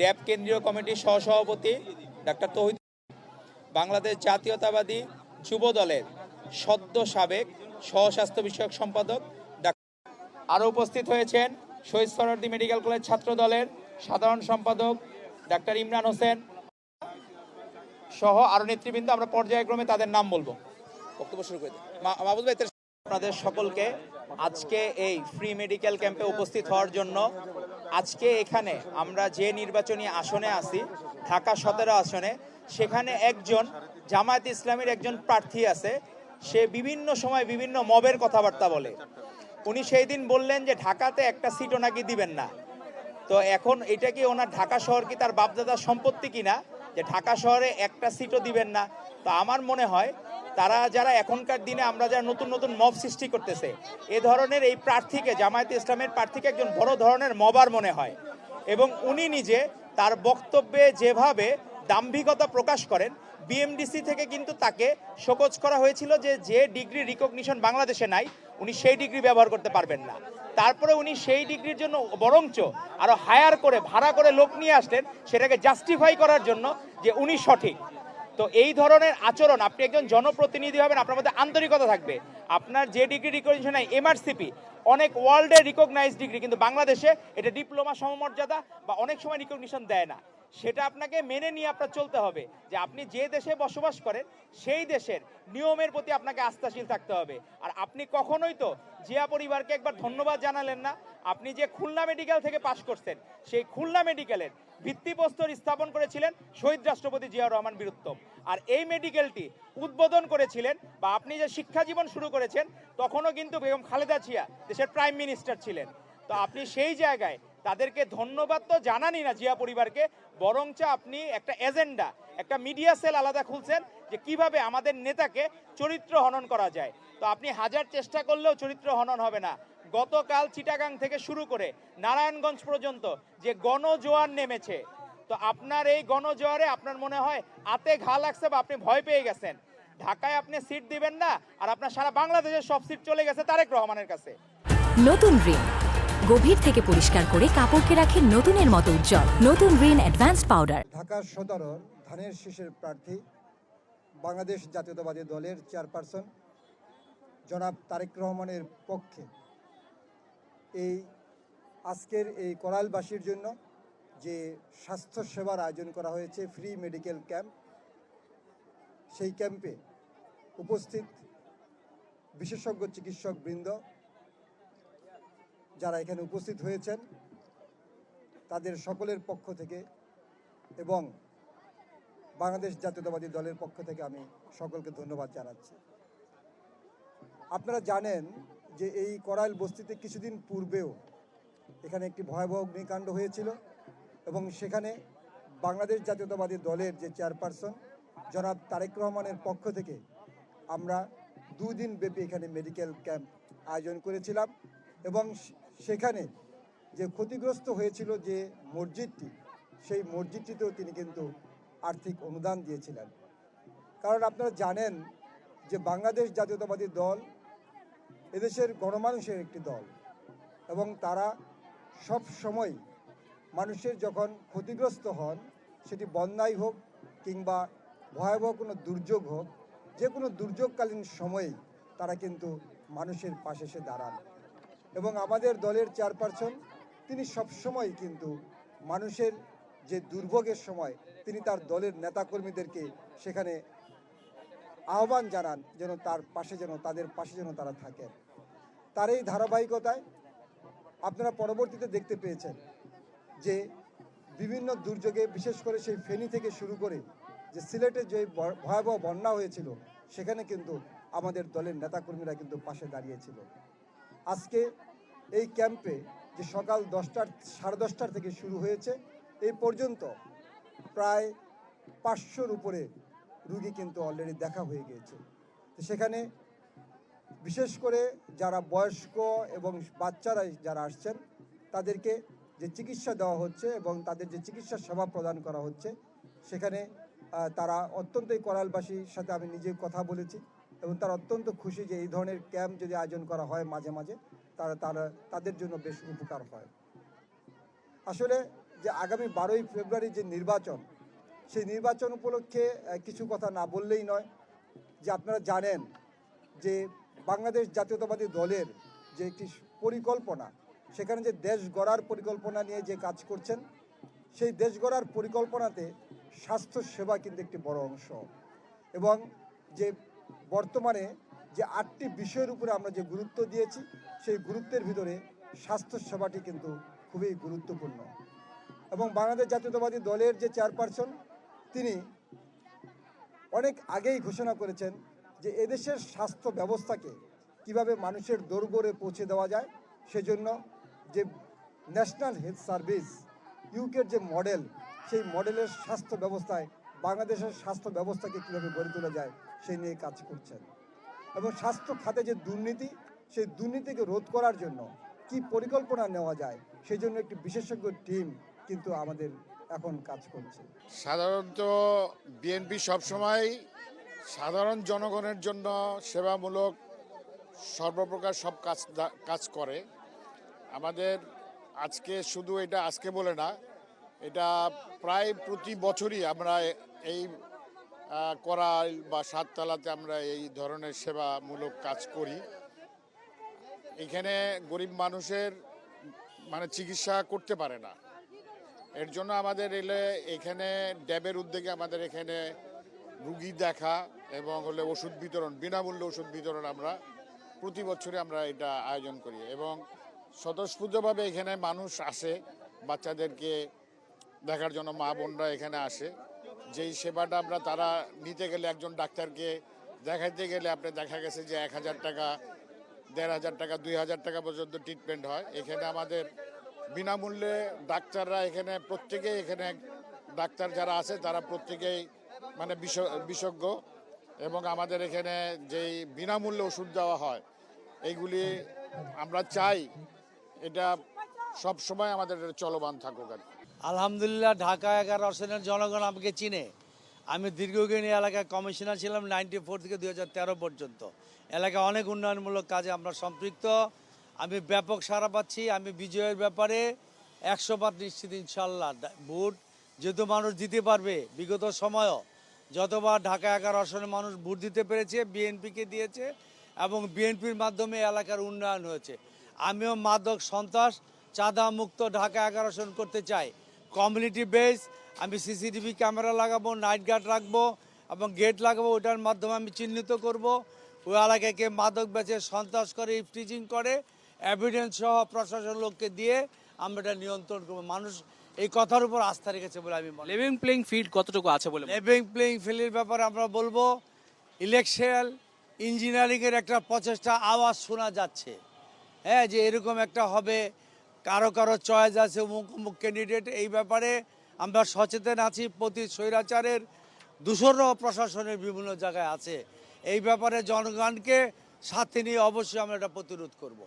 ড্যাব কেন্দ্রীয় কমিটির সহসভাপতি ডাক্তার তৌহিদ, বাংলাদেশ জাতীয়তাবাদী যুব দলের সদ্য সাবেক সহস্বাস্থ্য বিষয়ক সম্পাদক আরও উপস্থিত হয়েছেন শহীদ সোহরাওয়ার্দী মেডিকেল কলেজ ছাত্র দলের সাধারণ সম্পাদক ডাক্তার ইমরান হোসেন সহ আরও নেতৃবৃন্দ। আমরা পর্যায়ক্রমে তাদের নাম বলবো। বক্তব্য শুরু করে মাহবুব ভাই, আপনাদের সকলকে আজকে এই ফ্রি মেডিকেল ক্যাম্পে উপস্থিত হওয়ার জন্য। আজকে এখানে আমরা যে নির্বাচনী আসনে আছি, ঢাকা 17 আসনে, সেখানে একজন জামায়াত ইসলামীর একজন প্রার্থী আছে। সে বিভিন্ন সময় বিভিন্ন মবের কথাবার্তা বলে। উনি সেই দিন বললেন যে ঢাকাতে একটা সিটও নাকি দিবেন না। তো এখন এটা কি ওনার ঢাকা শহর কি তার বাপদাদার সম্পত্তি কিনা যে ঢাকা শহরে একটা সিটও দিবেন না? তো আমার মনে হয় তারা যারা এখনকার দিনে আমরা যারা নতুন নতুন মব সৃষ্টি করতেছে, এ ধরনের এই প্রার্থীকে, জামায়াত ইসলামের প্রার্থীকে একজন বড় ধরনের মবার মনে হয়। এবং উনি নিজে তার বক্তব্যে যেভাবে দাম্ভিকতা প্রকাশ করেন, বিএমডিসি থেকে কিন্তু তাকে শোকজ করা হয়েছিল যে ডিগ্রি রিকগনিশন বাংলাদেশে নাই, উনি সেই ডিগ্রি ব্যবহার করতে পারবেন না। তারপরে উনি সেই ডিগ্রির জন্য বরঞ্চ আরো হায়ার করে ভাড়া করে লোক নিয়ে আসলেন সেটাকে জাস্টিফাই করার জন্য যে উনি সঠিক। তো এই ধরনের আচরণ, আপনি একজন জনপ্রতিনিধি হবেন, আপনার মধ্যে আন্তরিকতা থাকবে। আপনার যে ডিগ্রি রিকগনিশন নাই, এমআরসিপি অনেক ওয়ার্ল্ডে রিকগনাইজ ডিগ্রি, কিন্তু বাংলাদেশে এটা ডিপ্লোমা সমমর্যাদা বা অনেক সময় রিকগনিশন দেয় না। সেটা আপনাকে মেনে নিয়ে আপনার চলতে হবে যে আপনি যে দেশে বসবাস করেন সেই দেশের নিয়মের প্রতি আপনাকে আস্থাশীল থাকতে হবে। আর আপনি কখনোই তো জিয়া পরিবারকে একবার ধন্যবাদ জানালেন না। আপনি যে খুলনা মেডিকেল থেকে পাশ করছেন, সেই খুলনা মেডিকেলের ভিত্তিপ্রস্তর স্থাপন করেছিলেন শহীদ রাষ্ট্রপতি জিয়াউর রহমান বীরুত্তম। আর এই মেডিকেলটি উদ্বোধন করেছিলেন বা আপনি যে শিক্ষা জীবন শুরু করেছেন তখনও কিন্তু বেগম খালেদা জিয়া দেশের প্রাইম মিনিস্টার ছিলেন। তো আপনি সেই জায়গায় তাদেরকে ধন্যবাদ তো জানানই না জিয়া পরিবারকে, বরঞ্চ আপনি একটা এজেন্ডা, একটা মিডিয়া সেল আলাদা খুলছেন যে কিভাবে আমাদের নেতাকে চরিত্র হনন করা যায়। তো আপনি হাজার চেষ্টা করলেও চরিত্র হনন হবে না। গতকাল চিটাগাং থেকে শুরু করে নারায়ণগঞ্জ পর্যন্ত যে গণজোয়ার নেমেছে, তো আপনার এই গণজোয়ারে আপনার মনে হয় আতে ঘা লাগছে বা আপনি ভয় পেয়ে গেছেন। ঢাকায় আপনি সিট দিবেন না, আর আপনার সারা বাংলাদেশের সব সিট চলে গেছে তারেক রহমানের কাছে। নতুন রিন গভীর থেকে পরিষ্কার করে কাপড়কে রাখে নতুনের মতো উজ্জ্বল। নতুন রিন অ্যাডভান্সড পাউডার। ঢাকা 17 ধানের শীষের প্রার্থী, বাংলাদেশ জাতীয়তাবাদী দলের চেয়ারপারসন জনাব তারেক রহমানের পক্ষে এই আজকের এই করাইলবাসীর জন্য যে স্বাস্থ্য সেবার আয়োজন করা হয়েছে, ফ্রি মেডিকেল ক্যাম্প, সেই ক্যাম্পে উপস্থিত বিশেষজ্ঞ চিকিৎসক বৃন্দ যারা এখানে উপস্থিত হয়েছেন, তাদের সকলের পক্ষ থেকে এবং বাংলাদেশ জাতীয়তাবাদী দলের পক্ষ থেকে আমি সকলকে ধন্যবাদ জানাচ্ছি। আপনারা জানেন যে এই করাইল বস্তিতে কিছুদিন পূর্বেও এখানে একটি ভয়াবহ অগ্নিকাণ্ড হয়েছিল এবং সেখানে বাংলাদেশ জাতীয়তাবাদী দলের যে চেয়ারপারসন জনাব তারেক রহমানের পক্ষ থেকে আমরা 2 দিন ব্যাপী এখানে মেডিকেল ক্যাম্প আয়োজন করেছিলাম এবং সেখানে যে ক্ষতিগ্রস্ত হয়েছিল যে মসজিদটি, সেই মসজিদটিতেও তিনি কিন্তু আর্থিক অনুদান দিয়েছিলেন। কারণ আপনারা জানেন যে বাংলাদেশ জাতীয়তাবাদী দল এদেশের গণমানুষের একটি দল এবং তারা সব সময় মানুষের যখন ক্ষতিগ্রস্ত হন, সেটি বন্যাই হোক কিংবা ভয়াবহ কোনো দুর্যোগ হোক, যে কোনো দুর্যোগকালীন সময়েই তারা কিন্তু মানুষের পাশে এসে দাঁড়ান। এবং আমাদের দলের চেয়ারপারসন তিনি সবসময় কিন্তু মানুষের যে দুর্ভোগের সময় তিনি তার দলের নেতাকর্মীদেরকে সেখানে আহ্বান জানান যেন তার পাশে যেন তাদের পাশে যেন তারা থাকেন। তার এই ধারাবাহিকতায় আপনারা পরবর্তীতে দেখতে পেয়েছেন যে বিভিন্ন দুর্যোগে, বিশেষ করে সেই ফেনী থেকে শুরু করে যে সিলেটের যে ভয়াবহ বন্যা হয়েছিল, সেখানে কিন্তু আমাদের দলের নেতাকর্মীরা কিন্তু পাশে দাঁড়িয়েছিল। আজকে এই ক্যাম্পে যে সকাল 10টা, 10:30 থেকে শুরু হয়েছে, এই পর্যন্ত প্রায় 500-র উপরে রুগী কিন্তু অলরেডি দেখা হয়ে গিয়েছে। তো সেখানে বিশেষ করে যারা বয়স্ক এবং বাচ্চারা যারা আসছেন, তাদেরকে যে চিকিৎসা দেওয়া হচ্ছে এবং তাদের যে চিকিৎসা সেবা প্রদান করা হচ্ছে, সেখানে তারা অত্যন্তই করাইলবাসীর সাথে আমি নিজে কথা বলেছি এবং তারা অত্যন্ত খুশি যে এই ধরনের ক্যাম্প যদি আয়োজন করা হয় মাঝে মাঝে, তাদের জন্য বেশ উপকার হয়। আসলে যে আগামী 12ই ফেব্রুয়ারি যে নির্বাচন, সেই নির্বাচন উপলক্ষে কিছু কথা না বললেই নয়। যে আপনারা জানেন যে বাংলাদেশ জাতীয়তাবাদী দলের যে একটি পরিকল্পনা, সেখানে যে দেশ গড়ার পরিকল্পনা নিয়ে যে কাজ করছেন, সেই দেশ গড়ার পরিকল্পনাতে স্বাস্থ্য সেবা কিন্তু একটি বড় অংশ। এবং যে বর্তমানে যে 8টি বিষয়ের উপরে আমরা যে গুরুত্ব দিয়েছি, সেই গুরুত্বের ভিতরে স্বাস্থ্য সেবাটি কিন্তু খুবই গুরুত্বপূর্ণ। এবং বাংলাদেশ জাতীয়তাবাদী দলের যে চেয়ারপারসন, তিনি অনেক আগেই ঘোষণা করেছেন যে এদেশের স্বাস্থ্য ব্যবস্থাকে কিভাবে মানুষের দোরগোড়ে পৌঁছে দেওয়া যায়, সেজন্য যে ন্যাশনাল হেলথ সার্ভিস ইউকের যে মডেল, সেই মডেলের স্বাস্থ্য ব্যবস্থায় বাংলাদেশের স্বাস্থ্য ব্যবস্থাকে কীভাবে গড়ে তোলা যায় সেই নিয়ে কাজ করছেন। এবং স্বাস্থ্য খাতে যে দুর্নীতি, সেই দুর্নীতিকে রোধ করার জন্য কি পরিকল্পনা নেওয়া যায়, সেই জন্য একটি বিশেষজ্ঞ টিম কিন্তু আমাদের এখন কাজ করছে। সাধারণত বিএনপি সবসময় সাধারণ জনগণের জন্য সেবামূলক সর্বপ্রকার সব কাজ করে। আমাদের আজকে শুধু এটা আজকে বলে না, এটা প্রায় প্রতি বছরই আমরা এই করাল বা সাততলাতে আমরা এই ধরনের সেবামূলক কাজ করি। এখানে গরিব মানুষের চিকিৎসা করতে পারে না, এর জন্য আমাদের এখানে ড্যাবের উদ্যোগে আমাদের এখানে রুগী দেখা এবং ওষুধ বিতরণ, বিনামূল্যে ওষুধ বিতরণ আমরা প্রতি বছরে আমরা এটা আয়োজন করি। এবং স্বতঃস্ফূর্তভাবে এখানে মানুষ আসে, বাচ্চাদেরকে দেখার জন্য মা বোনরা এখানে আসে। যেই সেবাটা আমরা তারা নিতে গেলে, একজন ডাক্তারকে দেখাইতে গেলে আপনার দেখা গেছে যে 1000 টাকা, 1500 টাকা, 2000 টাকা পর্যন্ত ট্রিটমেন্ট হয়। এখানে আমাদের বিনামূল্যে ডাক্তাররা এখানে প্রত্যেকেই, এখানে ডাক্তার যারা আছে তারা প্রত্যেকেই বিশেষজ্ঞ। এবং আমাদের এখানে যেই বিনামূল্যে ওষুধ দেওয়া হয়, এইগুলি আমরা চাই এটা সব সময় আমাদের চলমান থাকুক আর কি। আলহামদুলিল্লাহ, ঢাকা 11 আসনের জনগণ আমাকে চিনে। আমি দীর্ঘদিন এলাকায় কমিশনার ছিলাম 94 থেকে 2013 পর্যন্ত। এলাকায় অনেক উন্নয়নমূলক কাজে আমরা সম্পৃক্ত। আমি ব্যাপক সাড়া পাচ্ছি। আমি বিজয়ের ব্যাপারে 100% নিশ্চিত ইনশাল্লাহ। ভোট যেহেতু মানুষ দিতে পারবে, বিগত সময়ও যতবার ঢাকা 11 আসনে মানুষ ভোট দিতে পেরেছে, বিএনপিকে দিয়েছে এবং বিএনপির মাধ্যমে এলাকার উন্নয়ন হয়েছে। আমিও মাদক, সন্ত্রাস, চাঁদা মুক্ত ঢাকা 11 আসন করতে চাই। কমিউনিটি বেস, আমি সিসিটিভি ক্যামেরা লাগাবো, নাইট গার্ড রাখবো এবং গেট লাগাবো। ওটার মাধ্যমে আমি চিহ্নিত করব ওই এলাকায় কে মাদক বেচে, সন্ত্রাস করে, ইফটিজিং করে, এভিডেন্স সহ প্রশাসন লোককে দিয়ে আমরা এটা নিয়ন্ত্রণ করবো। মানুষ এই কথার উপর আস্থা রেখেছে বলে আমি মনে করি। লিভিং প্লেইং ফিল্ড কতটুকু আছে বলে লিভিং প্লেইং ফিল্ডের ব্যাপারে আমরা বলবো, ইলেকশন ইঞ্জিনিয়ারিংয়ের একটা প্রচেষ্টা আওয়াজ শোনা যাচ্ছে, হ্যাঁ, যে এরকম একটা হবে, কারো কারো চয়েস আছে অমুক ক্যান্ডিডেট। এই ব্যাপারে আমরা সচেতন আছি। প্রতি স্বৈরাচারের দূষণও প্রশাসনের বিভিন্ন জায়গায় আছে। এই ব্যাপারে জনগণকে সাথে নিয়ে অবশ্যই আমরা এটা প্রতিরোধ করব।